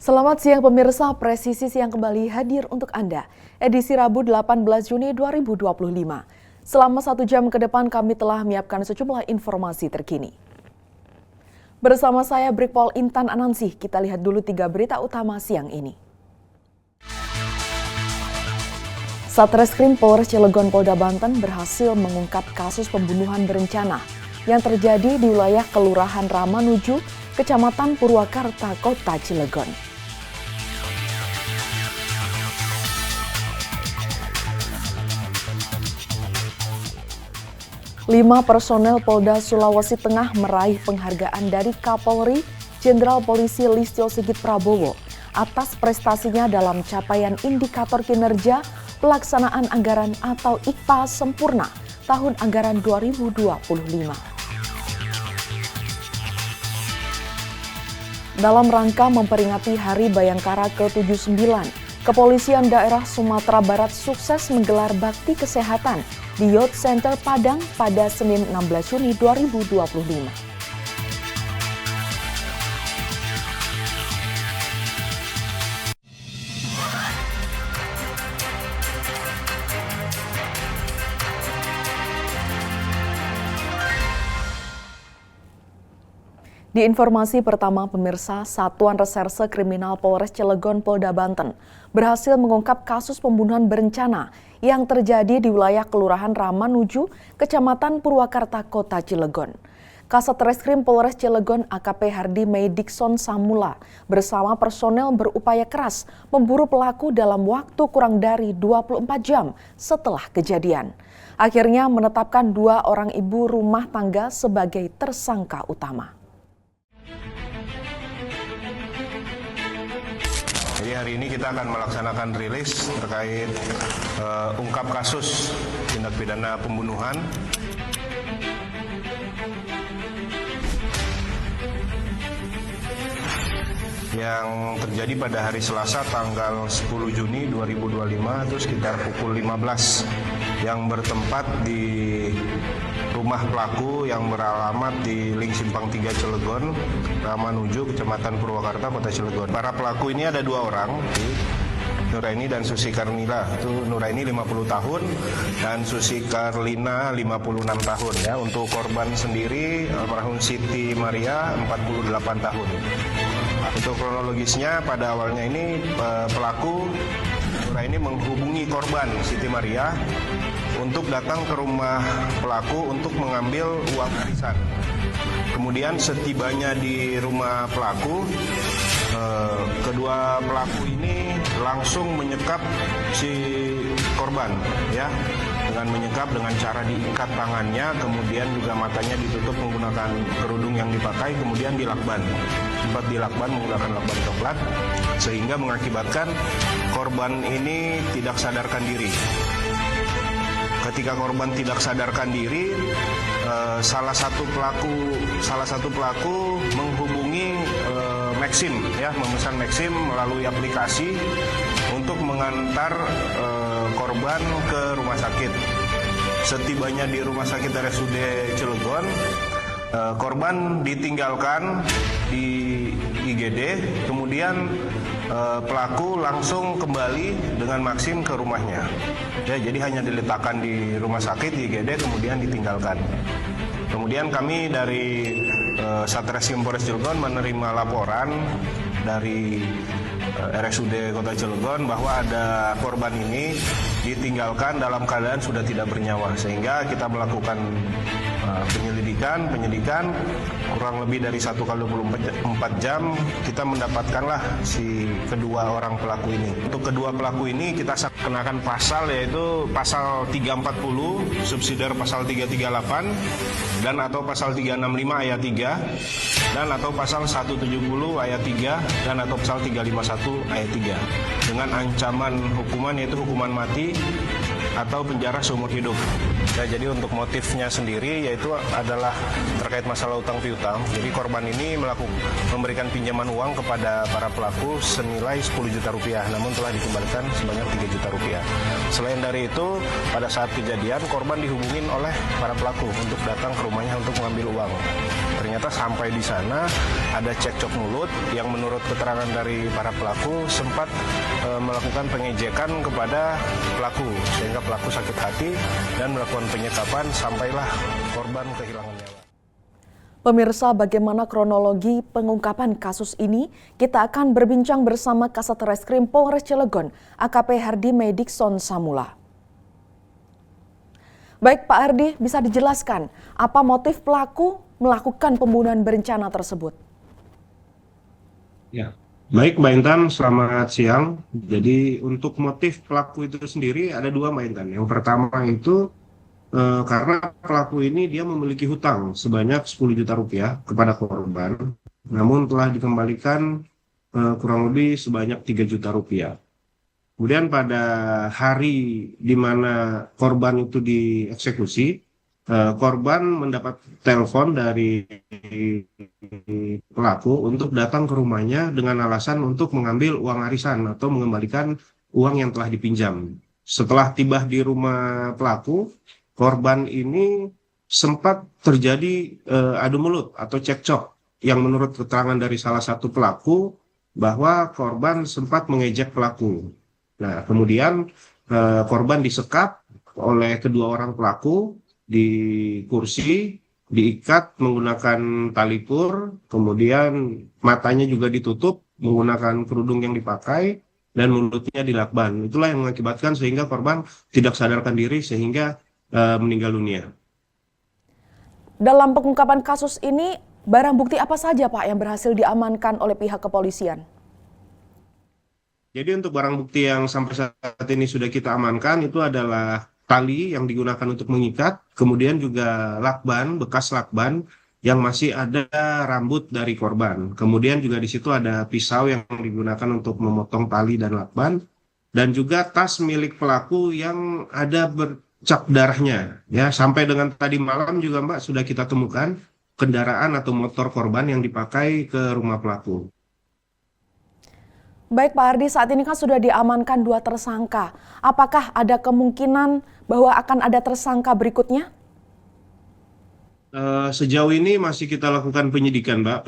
Selamat siang pemirsa, Presisi Siang kembali hadir untuk Anda. Edisi Rabu 18 Juni 2025. Selama 1 jam ke depan kami telah menyiapkan sejumlah informasi terkini. Bersama saya Brigpol Intan Anansih, kita lihat dulu 3 berita utama siang ini. Satreskrim Polres Cilegon Polda Banten berhasil mengungkap kasus pembunuhan berencana yang terjadi di wilayah Kelurahan Ramanuju, Kecamatan Purwakarta, Kota Cilegon. Lima personel Polda Sulawesi Tengah meraih penghargaan dari Kapolri Jenderal Polisi Listio Sigit Prabowo atas prestasinya dalam capaian indikator kinerja pelaksanaan anggaran atau IPA sempurna tahun anggaran 2025. Dalam rangka memperingati Hari Bayangkara ke-79, Kepolisian Daerah Sumatera Barat sukses menggelar bakti kesehatan di Youth Center Padang pada Senin 16 Juni 2025. Di informasi pertama pemirsa, Satuan Reserse Kriminal Polres Cilegon Polda Banten berhasil mengungkap kasus pembunuhan berencana yang terjadi di wilayah Kelurahan Ramanuju, Kecamatan Purwakarta, Kota Cilegon. Kasat Reskrim Polres Cilegon AKP Hardi Meidikson Samula bersama personel berupaya keras memburu pelaku dalam waktu kurang dari 24 jam setelah kejadian. Akhirnya menetapkan 2 orang ibu rumah tangga sebagai tersangka utama. Jadi hari ini kita akan melaksanakan rilis terkait ungkap kasus tindak pidana pembunuhan yang terjadi pada hari Selasa tanggal 10 Juni 2025 itu sekitar pukul 15 yang bertempat di rumah pelaku yang beralamat di Ling Simpang 3 Cilegon, Ramanuju, Kecamatan Purwakarta, Kota Cilegon. Para pelaku ini ada 2 orang, Nuraini dan Susi Karnila. Itu Nuraini 50 tahun dan Susi Karlina 56 tahun ya. Untuk korban sendiri almarhum Siti Maria 48 tahun. Untuk kronologisnya pada awalnya ini pelaku Nuraini menghubungi korban Siti Maria untuk datang ke rumah pelaku untuk mengambil uang arisan. Kemudian setibanya di rumah pelaku, kedua pelaku ini langsung menyekap si korban, ya, dengan menyekap dengan cara diikat tangannya, kemudian juga matanya ditutup menggunakan kerudung yang dipakai, kemudian dilakban. Sempat dilakban menggunakan lakban coklat, sehingga mengakibatkan korban ini tidak sadarkan diri. Ketika korban tidak sadarkan diri, salah satu pelaku menghubungi Maxim, ya, memesan Maxim melalui aplikasi untuk mengantar korban ke rumah sakit. Setibanya di rumah sakit RSUD Cilegon, korban ditinggalkan di IGD, kemudian pelaku langsung kembali dengan Maxim ke rumahnya. Ya, jadi hanya diletakkan di rumah sakit di IGD kemudian ditinggalkan. Kemudian kami dari Satreskrim Polres Cilegon menerima laporan dari RSUD Kota Cilegon bahwa ada korban ini ditinggalkan dalam keadaan sudah tidak bernyawa, sehingga kita melakukan penyidikan kurang lebih dari 1 kali 24 jam kita mendapatkanlah si kedua orang pelaku ini. Untuk kedua pelaku ini kita kenakan pasal, yaitu pasal 340 subsidiar pasal 338 dan atau pasal 365 ayat 3 dan atau pasal 170 ayat 3 dan atau pasal 351 ayat 3 dengan ancaman hukuman yaitu hukuman mati atau penjara seumur hidup. Ya, jadi untuk motifnya sendiri yaitu adalah terkait masalah utang piutang. Jadi korban ini memberikan pinjaman uang kepada para pelaku senilai 10 juta rupiah, namun telah dikembalikan sebanyak 3 juta rupiah. Selain dari itu, pada saat kejadian korban dihubungin oleh para pelaku untuk datang ke rumahnya untuk mengambil uang. Ternyata sampai di sana ada cekcok mulut yang menurut keterangan dari para pelaku sempat melakukan pengejekan kepada pelaku sehingga pelaku sakit hati dan melakukan penyekapan sampailah korban kehilangan nyawa. Pemirsa, bagaimana kronologi pengungkapan kasus ini? Kita akan berbincang bersama Kasat Reskrim Polres Cilegon, AKP Hardy Medikson Samula. Baik Pak Hardy, bisa dijelaskan apa motif pelaku melakukan pembunuhan berencana tersebut? Ya, baik Mbak Intan, selamat siang. Jadi untuk motif pelaku itu sendiri ada dua Mbak Intan. Yang pertama itu karena pelaku ini dia memiliki hutang sebanyak 10 juta rupiah kepada korban, namun telah dikembalikan kurang lebih sebanyak 3 juta rupiah. Kemudian pada hari di mana korban itu dieksekusi, korban mendapat telepon dari pelaku untuk datang ke rumahnya dengan alasan untuk mengambil uang arisan atau mengembalikan uang yang telah dipinjam. Setelah tiba di rumah pelaku, korban ini sempat terjadi adu mulut atau cekcok yang menurut keterangan dari salah satu pelaku bahwa korban sempat mengejek pelaku. Nah, kemudian korban disekap oleh kedua orang pelaku di kursi, diikat menggunakan tali pur, kemudian matanya juga ditutup menggunakan kerudung yang dipakai, dan mulutnya dilakban. Itulah yang mengakibatkan sehingga korban tidak sadarkan diri sehingga meninggal dunia. Dalam pengungkapan kasus ini, barang bukti apa saja Pak yang berhasil diamankan oleh pihak kepolisian? Jadi untuk barang bukti yang sampai saat ini sudah kita amankan itu adalah tali yang digunakan untuk mengikat, kemudian juga lakban, bekas lakban yang masih ada rambut dari korban. Kemudian juga di situ ada pisau yang digunakan untuk memotong tali dan lakban, dan juga tas milik pelaku yang ada bercak darahnya. Ya, sampai dengan tadi malam juga Mbak sudah kita temukan kendaraan atau motor korban yang dipakai ke rumah pelaku. Baik Pak Hardy, saat ini kan sudah diamankan 2 tersangka. Apakah ada kemungkinan bahwa akan ada tersangka berikutnya? Sejauh ini masih kita lakukan penyidikan, Mbak,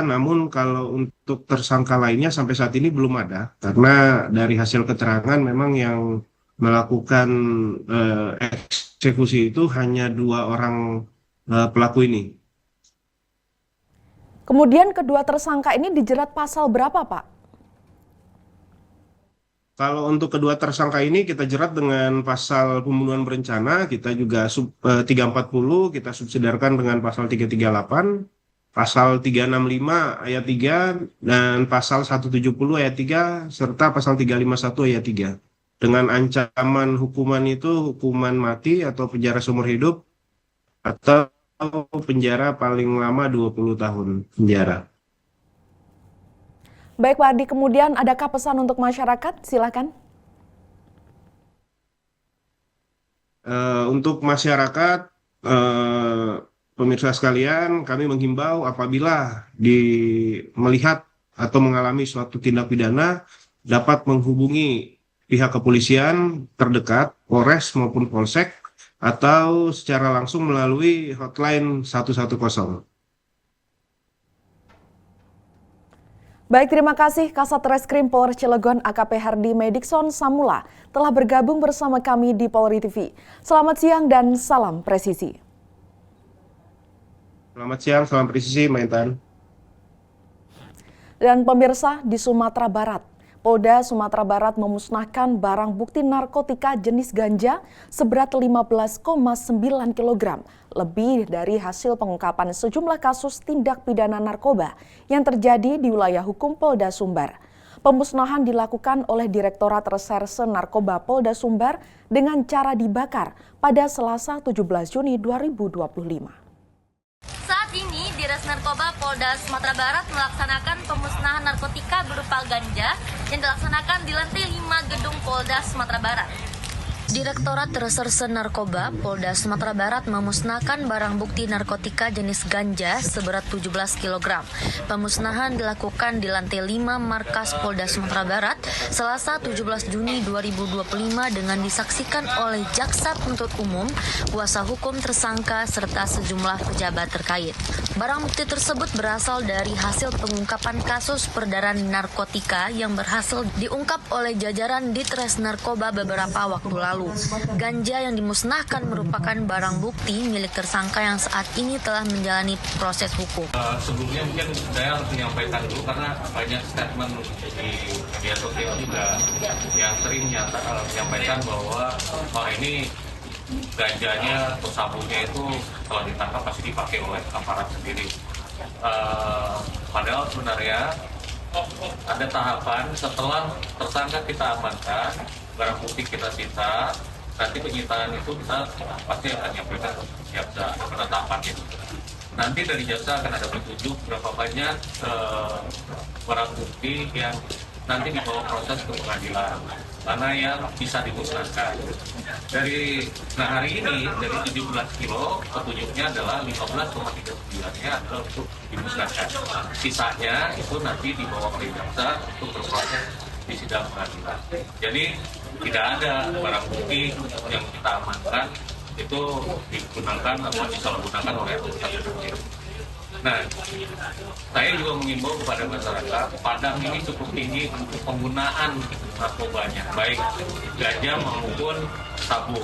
namun kalau untuk tersangka lainnya sampai saat ini belum ada, karena dari hasil keterangan memang yang melakukan eksekusi itu hanya 2 orang pelaku ini. Kemudian kedua tersangka ini dijerat pasal berapa Pak? Kalau untuk kedua tersangka ini kita jerat dengan pasal pembunuhan berencana, kita juga 340, kita subsidiarkan dengan pasal 338, pasal 365 ayat 3, dan pasal 170 ayat 3, serta pasal 351 ayat 3. Dengan ancaman hukuman itu hukuman mati atau penjara seumur hidup, atau penjara paling lama 20 tahun penjara. Baik Pak Hardy, kemudian adakah pesan untuk masyarakat? Silakan. Untuk masyarakat, pemirsa sekalian, kami menghimbau apabila melihat atau mengalami suatu tindak pidana, dapat menghubungi pihak kepolisian terdekat, Polres maupun Polsek, atau secara langsung melalui hotline 110. Baik, terima kasih Kasat Reskrim Polres Cilegon AKP Hardy Medikson Samula telah bergabung bersama kami di Polri TV. Selamat siang dan salam presisi. Selamat siang, salam presisi, Mbak Intan. Dan pemirsa, di Sumatera Barat, Polda Sumatera Barat memusnahkan barang bukti narkotika jenis ganja seberat 15,9 kg, lebih dari hasil pengungkapan sejumlah kasus tindak pidana narkoba yang terjadi di wilayah hukum Polda Sumbar. Pemusnahan dilakukan oleh Direktorat Reserse Narkoba Polda Sumbar dengan cara dibakar pada Selasa 17 Juni 2025. Saat ini, Dinas Narkoba Polda Sumatera Barat melaksanakan pemusnahan narkotika berupa ganja yang dilaksanakan di lantai 5 gedung Polda Sumatera Barat. Direktorat Reserse Narkoba Polda Sumatera Barat memusnahkan barang bukti narkotika jenis ganja seberat 17 kg. Pemusnahan dilakukan di lantai 5 Markas Polda Sumatera Barat Selasa 17 Juni 2025 dengan disaksikan oleh Jaksa Penuntut Umum, kuasa hukum tersangka serta sejumlah pejabat terkait. Barang bukti tersebut berasal dari hasil pengungkapan kasus peredaran narkotika yang berhasil diungkap oleh jajaran Ditres Narkoba beberapa waktu lalu. Ganja yang dimusnahkan merupakan barang bukti milik tersangka yang saat ini telah menjalani proses hukum. Sebelumnya mungkin saya harus menyampaikan dulu karena banyak statement di media sosial juga yang sering menyampaikan bahwa ini ganjanya atau sabunya itu kalau ditangkap pasti dipakai oleh aparat sendiri. Padahal sebenarnya ada tahapan setelah tersangka kita amankan, barang bukti kita sita, nanti penyitaan itu kita pasti akan menyampaikan ke jaksa penetapannya. Nanti dari jaksa akan ada petunjuk berapa banyak barang bukti yang nanti dibawa proses ke pengadilan, mana yang bisa dimusnahkan. Hari ini dari 17 kilo petunjuknya adalah 15,39-nya adalah untuk dimusnahkan. Sisanya itu nanti dibawa ke jaksa untuk berproses di sidang pengadilan. Jadi tidak ada barang bukti yang kita amankan itu digunakan atau disalahgunakan oleh anggota tersebut. Nah, saya juga mengimbau kepada masyarakat, Padang ini cukup tinggi untuk penggunaan narkobanya, baik ganja maupun sabu.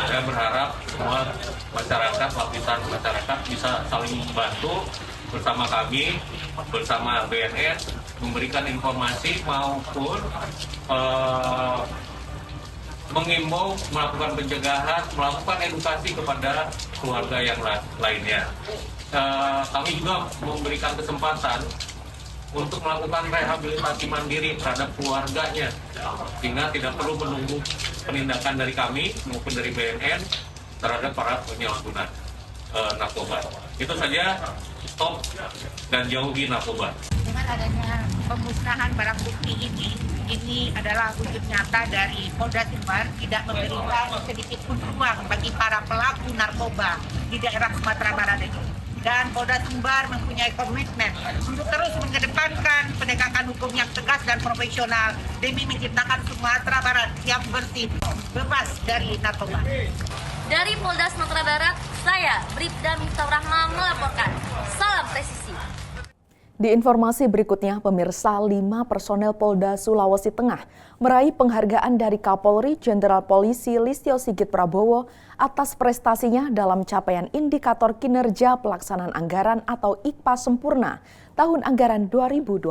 Saya berharap semua masyarakat, lapisan masyarakat bisa saling membantu bersama kami, bersama BNN, memberikan informasi maupun mengimbau, melakukan pencegahan, melakukan edukasi kepada keluarga yang lainnya. Kami juga memberikan kesempatan untuk melakukan rehabilitasi mandiri terhadap keluarganya, sehingga tidak perlu menunggu penindakan dari kami maupun dari BNN terhadap para penyalahguna narkoba. Itu saja, stop dan jauhi narkoba. Dengan adanya pemusnahan barang bukti ini adalah wujud nyata dari Polda Sumbar tidak memberikan sedikit pun ruang bagi para pelaku narkoba di daerah Sumatera Barat ini. Dan Polda Sumbar mempunyai komitmen untuk terus mengedepankan penegakan hukum yang tegas dan profesional demi menciptakan Sumatera Barat yang bersih, bebas dari narkoba. Dari Polda Sumatera Barat, saya Bribda Miftah Rahma melaporkan. Salam presisi. Di informasi berikutnya, pemirsa, 5 personel Polda Sulawesi Tengah meraih penghargaan dari Kapolri Jenderal Polisi Listio Sigit Prabowo atas prestasinya dalam capaian indikator kinerja pelaksanaan anggaran atau IKPA sempurna tahun anggaran 2025.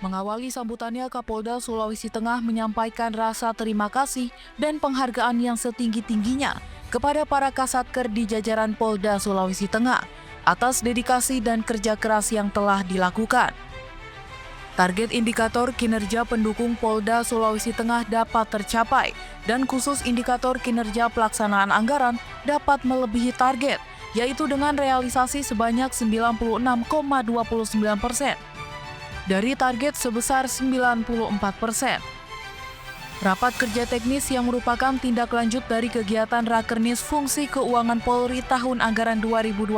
Mengawali sambutannya, Kapolda Sulawesi Tengah menyampaikan rasa terima kasih dan penghargaan yang setinggi-tingginya kepada para Kasatker di jajaran Polda Sulawesi Tengah atas dedikasi dan kerja keras yang telah dilakukan. Target indikator kinerja pendukung Polda Sulawesi Tengah dapat tercapai dan khusus indikator kinerja pelaksanaan anggaran dapat melebihi target, yaitu dengan realisasi sebanyak 96,29% dari target sebesar 94%. Rapat kerja teknis yang merupakan tindak lanjut dari kegiatan Rakernis Fungsi Keuangan Polri tahun anggaran 2025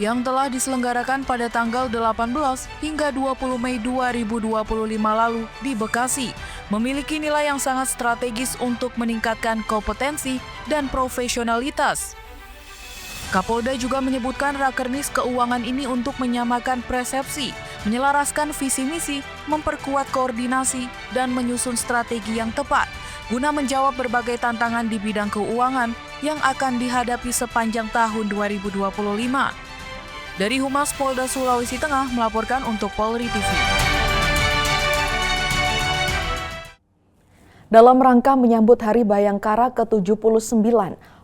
yang telah diselenggarakan pada tanggal 18 hingga 20 Mei 2025 lalu di Bekasi, memiliki nilai yang sangat strategis untuk meningkatkan kompetensi dan profesionalitas. Kapolda juga menyebutkan Rakernis Keuangan ini untuk menyamakan persepsi, menyelaraskan visi misi, memperkuat koordinasi, dan menyusun strategi yang tepat guna menjawab berbagai tantangan di bidang keuangan yang akan dihadapi sepanjang tahun 2025. Dari Humas Polda Sulawesi Tengah melaporkan untuk Polri TV. Dalam rangka menyambut Hari Bayangkara ke-79,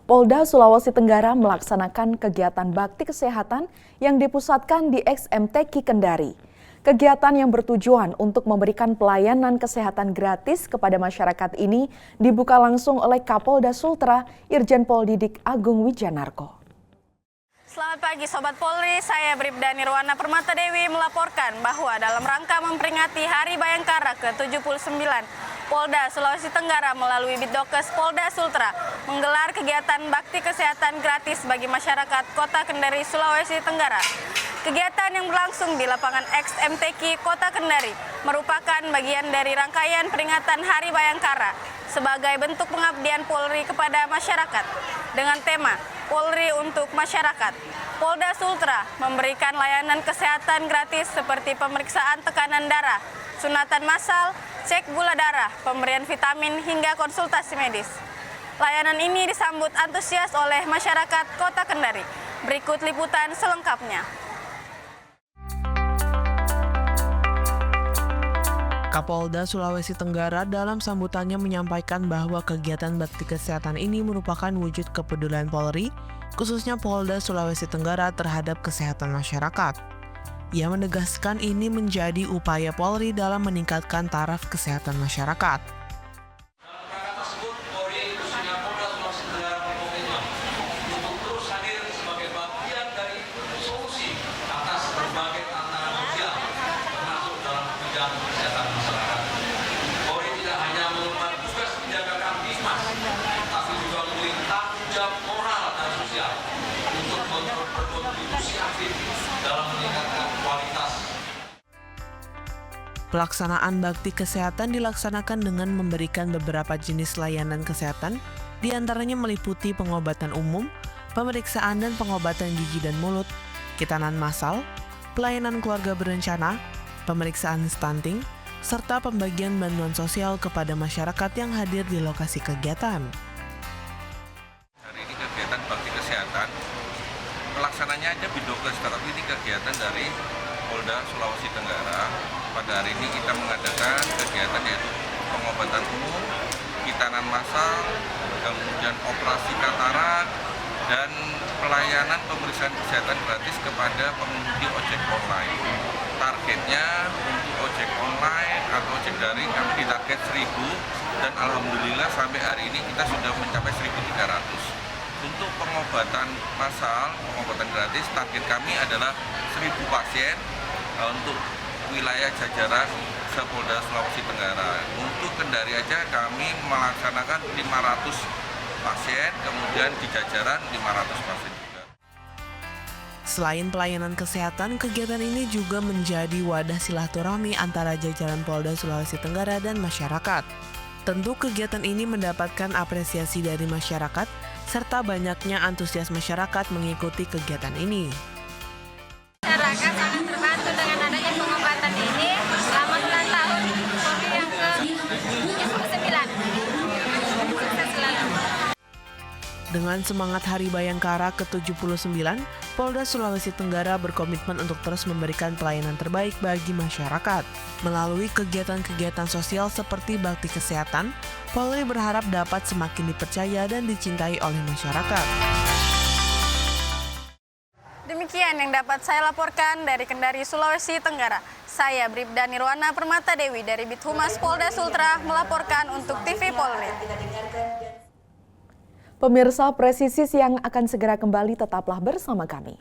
Polda Sulawesi Tenggara melaksanakan kegiatan bakti kesehatan yang dipusatkan di XMTQ Kendari. Kegiatan yang bertujuan untuk memberikan pelayanan kesehatan gratis kepada masyarakat ini dibuka langsung oleh Kapolda Sultra Irjen Pol Didik Agung Wijanarko. Selamat pagi Sobat Polri, saya Bribda Nirwana Permata Dewi melaporkan bahwa dalam rangka memperingati Hari Bayangkara ke-79, Polda Sulawesi Tenggara melalui Bitdokes Polda Sultra menggelar kegiatan bakti kesehatan gratis bagi masyarakat Kota Kendari, Sulawesi Tenggara. Kegiatan yang berlangsung di lapangan XMTQ Kota Kendari merupakan bagian dari rangkaian peringatan Hari Bayangkara sebagai bentuk pengabdian Polri kepada masyarakat dengan tema Polri untuk Masyarakat. Polda Sultra memberikan layanan kesehatan gratis seperti pemeriksaan tekanan darah, sunatan massal, cek gula darah, pemberian vitamin hingga konsultasi medis. Layanan ini disambut antusias oleh masyarakat Kota Kendari. Berikut liputan selengkapnya. Kapolda Sulawesi Tenggara dalam sambutannya menyampaikan bahwa kegiatan bakti kesehatan ini merupakan wujud kepedulian Polri, khususnya Polda Sulawesi Tenggara terhadap kesehatan masyarakat. Ia menegaskan ini menjadi upaya Polri dalam meningkatkan taraf kesehatan masyarakat. Pelaksanaan bakti kesehatan dilaksanakan dengan memberikan beberapa jenis layanan kesehatan, diantaranya meliputi pengobatan umum, pemeriksaan dan pengobatan gigi dan mulut, kitanan massal, pelayanan keluarga berencana, pemeriksaan stunting, serta pembagian bantuan sosial kepada masyarakat yang hadir di lokasi kegiatan. Hari ini kegiatan bakti kesehatan, pelaksananya aja Bitdokes, tetapi ini kegiatan dari Polda Sulawesi Tenggara. Pada hari ini kita mengadakan kegiatan yaitu pengobatan umum, kitanan massal, kemudian operasi katarak, dan pelayanan pemeriksaan kesehatan gratis kepada pengemudi ojek online. Targetnya untuk ojek online atau ojek daring kami ditarget 1.000 dan alhamdulillah sampai hari ini kita sudah mencapai 1.300. Untuk pengobatan massal, pengobatan gratis, target kami adalah 1.000 pasien untuk wilayah jajaran Polda Sulawesi Tenggara. Untuk Kendari aja kami melaksanakan 500 pasien, kemudian di jajaran 500 pasien juga. Selain pelayanan kesehatan, kegiatan ini juga menjadi wadah silaturahmi antara jajaran Polda Sulawesi Tenggara dan masyarakat. Tentu kegiatan ini mendapatkan apresiasi dari masyarakat, serta banyaknya antusias masyarakat mengikuti kegiatan ini. Masyarakat sangat terbantu dengan adanya pengobatan ini selama 9 tahun Polri yang ke-79. Sukses selalu. Dengan semangat Hari Bayangkara ke-79, Polda Sulawesi Tenggara berkomitmen untuk terus memberikan pelayanan terbaik bagi masyarakat. Melalui kegiatan-kegiatan sosial seperti bakti kesehatan, Polri berharap dapat semakin dipercaya dan dicintai oleh masyarakat. Demikian yang dapat saya laporkan dari Kendari, Sulawesi Tenggara. Saya Bribda Nirwana Permata Dewi dari Bithumas Polda Sultra melaporkan untuk TV Polri. Pemirsa Presisi Siang akan segera kembali, tetaplah bersama kami.